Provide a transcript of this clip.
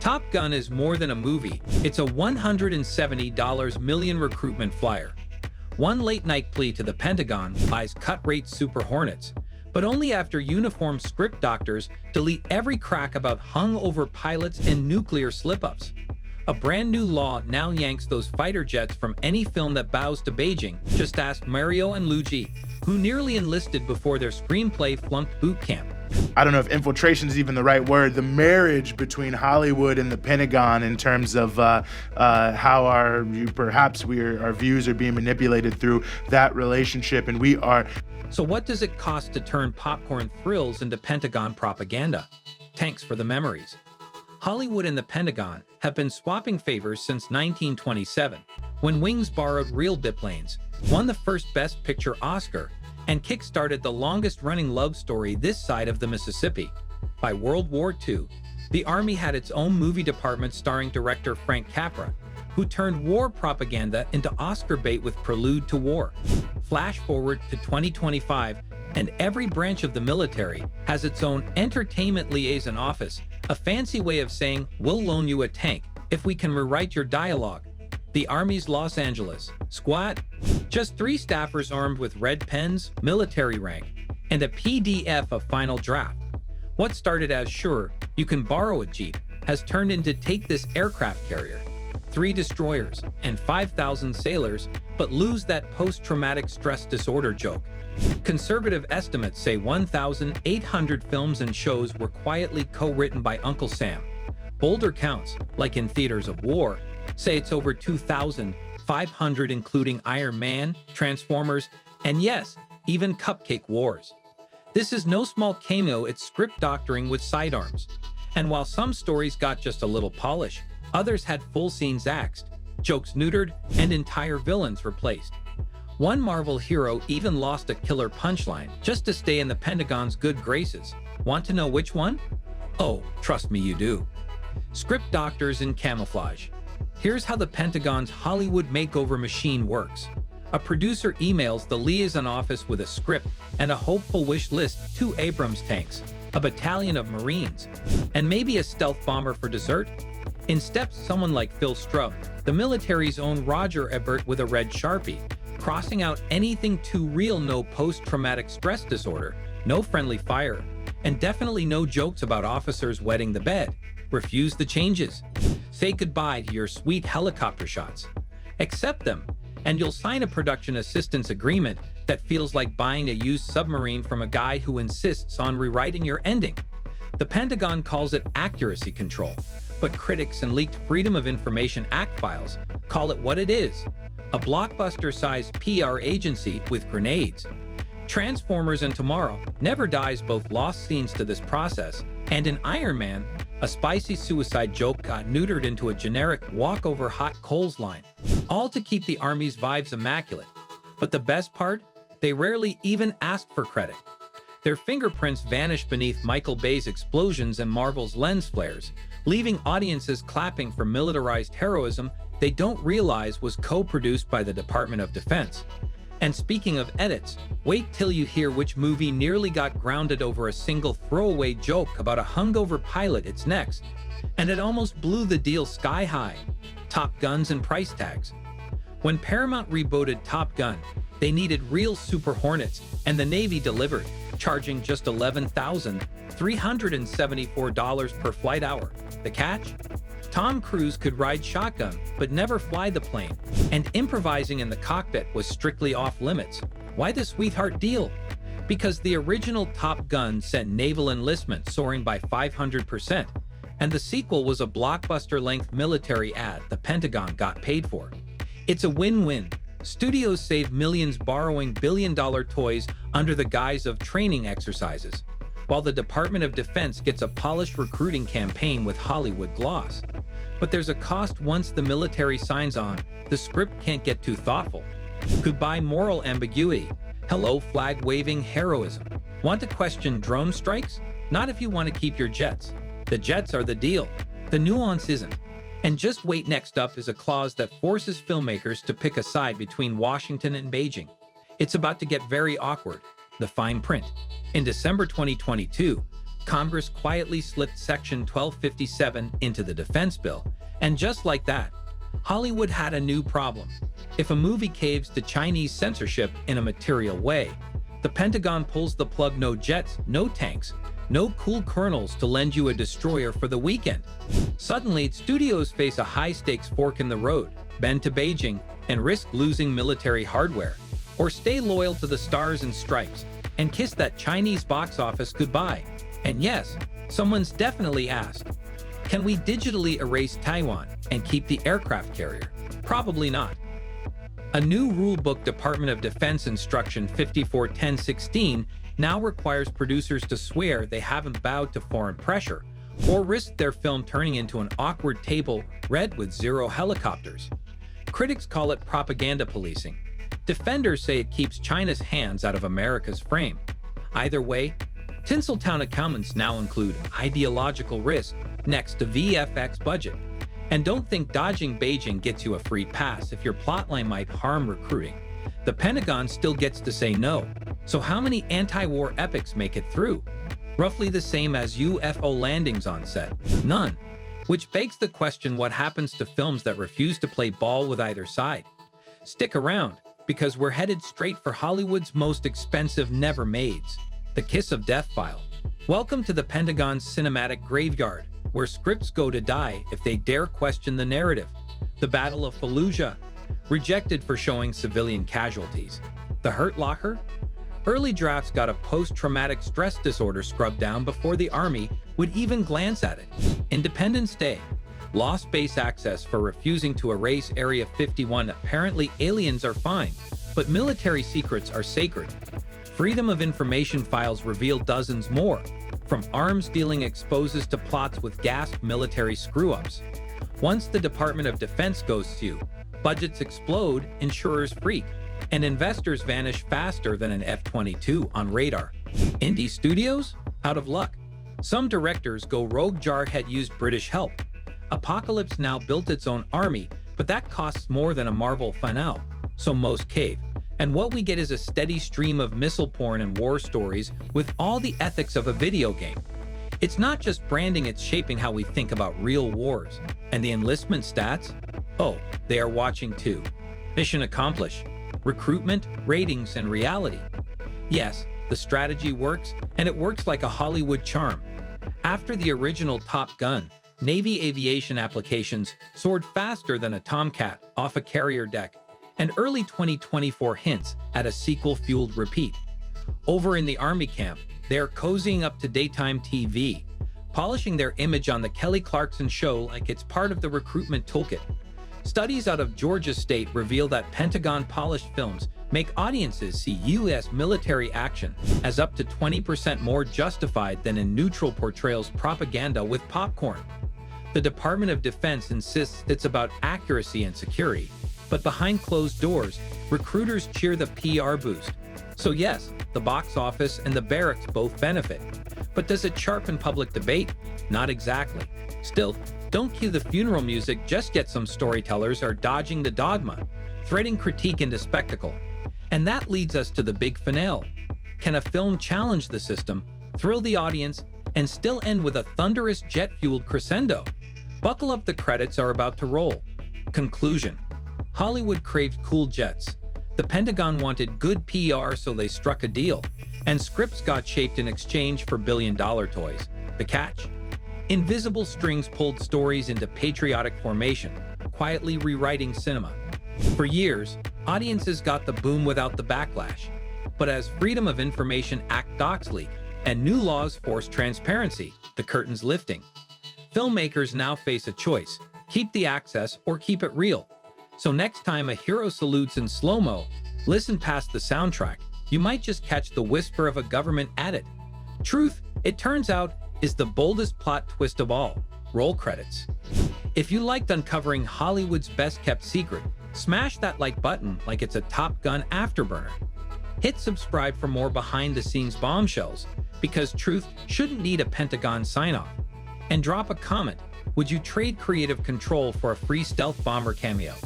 Top Gun is more than a movie. It's a $170 million recruitment flyer. One late-night plea to the Pentagon buys cut-rate Super Hornets, but only after uniformed script doctors delete every crack about hung-over pilots and nuclear slip-ups. A brand new law now yanks those fighter jets from any film that bows to Beijing. Just ask Mario and Luigi, who nearly enlisted before their screenplay flunked boot camp. I don't know if infiltration is even the right word, the marriage between Hollywood and the Pentagon in terms of how our views are being manipulated through that relationship. And we are. So what does it cost to turn popcorn thrills into Pentagon propaganda? Thanks for the memories. Hollywood and the Pentagon have been swapping favors since 1927, when Wings borrowed real biplanes, won the first Best Picture Oscar, and kick-started the longest-running love story this side of the Mississippi. By World War II, the Army had its own movie department starring director Frank Capra, who turned war propaganda into Oscar bait with Prelude to War. Flash forward to 2025, and every branch of the military has its own entertainment liaison office, a fancy way of saying, we'll loan you a tank if we can rewrite your dialogue. The Army's Los Angeles squad, just 3 staffers armed with red pens, military rank, and a PDF of final draft. What started as sure, you can borrow a Jeep, has turned into take this aircraft carrier. 3 destroyers and 5,000 sailors, but lose that post-traumatic stress disorder joke. Conservative estimates say 1,800 films and shows were quietly co-written by Uncle Sam. Bolder counts, like in theaters of war, say it's over 2,500 including Iron Man, Transformers, and yes, even Cupcake Wars. This is no small cameo, it's script doctoring with sidearms. And while some stories got just a little polish, others had full scenes axed, jokes neutered, and entire villains replaced. One Marvel hero even lost a killer punchline just to stay in the Pentagon's good graces. Want to know which one? Oh, trust me you do. Script doctors in camouflage. Here's how the Pentagon's Hollywood makeover machine works. A producer emails the liaison office with a script and a hopeful wish list, 2 Abrams tanks, a battalion of Marines, and maybe a stealth bomber for dessert. In steps someone like Phil Strub, the military's own Roger Ebert with a red Sharpie, crossing out anything too real, no post-traumatic stress disorder, no friendly fire, and definitely no jokes about officers wetting the bed. Refuse the changes. Say goodbye to your sweet helicopter shots. Accept them, and you'll sign a production assistance agreement that feels like buying a used submarine from a guy who insists on rewriting your ending. The Pentagon calls it accuracy control, but critics and leaked Freedom of Information Act files call it what it is: a blockbuster-sized PR agency with grenades. Transformers and Tomorrow Never Dies both lost scenes to this process, and in Iron Man, a spicy suicide joke got neutered into a generic walk-over hot coals line, all to keep the Army's vibes immaculate. But the best part? They rarely even asked for credit. Their fingerprints vanished beneath Michael Bay's explosions and Marvel's lens flares, leaving audiences clapping for militarized heroism they don't realize was co-produced by the Department of Defense. And speaking of edits, wait till you hear which movie nearly got grounded over a single throwaway joke about a hungover pilot. It's next. And it almost blew the deal sky high. Top Guns and price tags. When Paramount rebooted Top Gun, they needed real Super Hornets, and the Navy delivered, charging just $11,374 per flight hour. The catch? Tom Cruise could ride shotgun, but never fly the plane, and improvising in the cockpit was strictly off limits. Why the sweetheart deal? Because the original Top Gun sent naval enlistment soaring by 500%, and the sequel was a blockbuster-length military ad the Pentagon got paid for. It's a win-win. Studios save millions borrowing billion-dollar toys under the guise of training exercises, while the Department of Defense gets a polished recruiting campaign with Hollywood gloss. But there's a cost once the military signs on. The script can't get too thoughtful. Goodbye moral ambiguity. Hello flag-waving heroism. Want to question drone strikes? Not if you want to keep your jets. The jets are the deal. The nuance isn't. And just wait, next up is a clause that forces filmmakers to pick a side between Washington and Beijing. It's about to get very awkward. The fine print. In December 2022, Congress quietly slipped Section 1257 into the defense bill, and just like that, Hollywood had a new problem. If a movie caves to Chinese censorship in a material way, the Pentagon pulls the plug. No jets, no tanks, no cool colonels to lend you a destroyer for the weekend. Suddenly, studios face a high-stakes fork in the road: bend to Beijing and risk losing military hardware, or stay loyal to the stars and stripes and kiss that Chinese box office goodbye. And yes, someone's definitely asked, can we digitally erase Taiwan and keep the aircraft carrier? Probably not. A new rulebook, Department of Defense Instruction 541016, now requires producers to swear they haven't bowed to foreign pressure or risk their film turning into an awkward table read with zero helicopters. Critics call it propaganda policing. Defenders say it keeps China's hands out of America's frame. Either way, Tinseltown accountants now include ideological risk next to VFX budget. And don't think dodging Beijing gets you a free pass if your plotline might harm recruiting. The Pentagon still gets to say no. So how many anti-war epics make it through? Roughly the same as UFO landings on set. None. Which begs the question, what happens to films that refuse to play ball with either side? Stick around, because we're headed straight for Hollywood's most expensive never-mades, the Kiss of Death file. Welcome to the Pentagon's cinematic graveyard, where scripts go to die if they dare question the narrative. The Battle of Fallujah, rejected for showing civilian casualties. The Hurt Locker? Early drafts got a post-traumatic stress disorder scrubbed down before the Army would even glance at it. Independence Day, lost base access for refusing to erase Area 51. Apparently aliens are fine, but military secrets are sacred. Freedom of Information files reveal dozens more, from arms dealing exposes to plots with gasped military screw-ups. Once the Department of Defense goes to, budgets explode, insurers freak, and investors vanish faster than an F-22 on radar. Indie studios? Out of luck. Some directors go rogue. Jarhead used British help. Apocalypse Now built its own army, but that costs more than a Marvel finale, so most cave. And what we get is a steady stream of missile porn and war stories with all the ethics of a video game. It's not just branding, it's shaping how we think about real wars. And the enlistment stats? Oh, they are watching too. Mission accomplished. Recruitment, ratings, and reality. Yes, the strategy works, and it works like a Hollywood charm. After the original Top Gun, Navy aviation applications soared faster than a Tomcat off a carrier deck, and early 2024 hints at a sequel-fueled repeat. Over in the Army camp, they're cozying up to daytime TV, polishing their image on the Kelly Clarkson show like it's part of the recruitment toolkit. Studies out of Georgia State reveal that Pentagon-polished films make audiences see U.S. military action as up to 20% more justified than in neutral portrayals. Propaganda with popcorn. The Department of Defense insists it's about accuracy and security, but behind closed doors, recruiters cheer the PR boost. So yes, the box office and the barracks both benefit. But does it sharpen public debate? Not exactly. Still, don't cue the funeral music just yet. Some storytellers are dodging the dogma, threading critique into spectacle. And that leads us to the big finale. Can a film challenge the system, thrill the audience, and still end with a thunderous jet-fueled crescendo? Buckle up, the credits are about to roll. Conclusion. Hollywood craved cool jets. The Pentagon wanted good PR, so they struck a deal. And scripts got shaped in exchange for billion-dollar toys. The catch? Invisible strings pulled stories into patriotic formation, quietly rewriting cinema. For years, audiences got the boom without the backlash. But as Freedom of Information Act docs leak and new laws force transparency, the curtain's lifting. Filmmakers now face a choice: keep the access or keep it real. So next time a hero salutes in slow-mo, listen past the soundtrack. You might just catch the whisper of a government added. Truth, it turns out, is the boldest plot twist of all. Roll credits. If you liked uncovering Hollywood's best-kept secret, smash that like button like it's a Top Gun afterburner. Hit subscribe for more behind-the-scenes bombshells, because truth shouldn't need a Pentagon sign-off. And drop a comment. Would you trade creative control for a free stealth bomber cameo?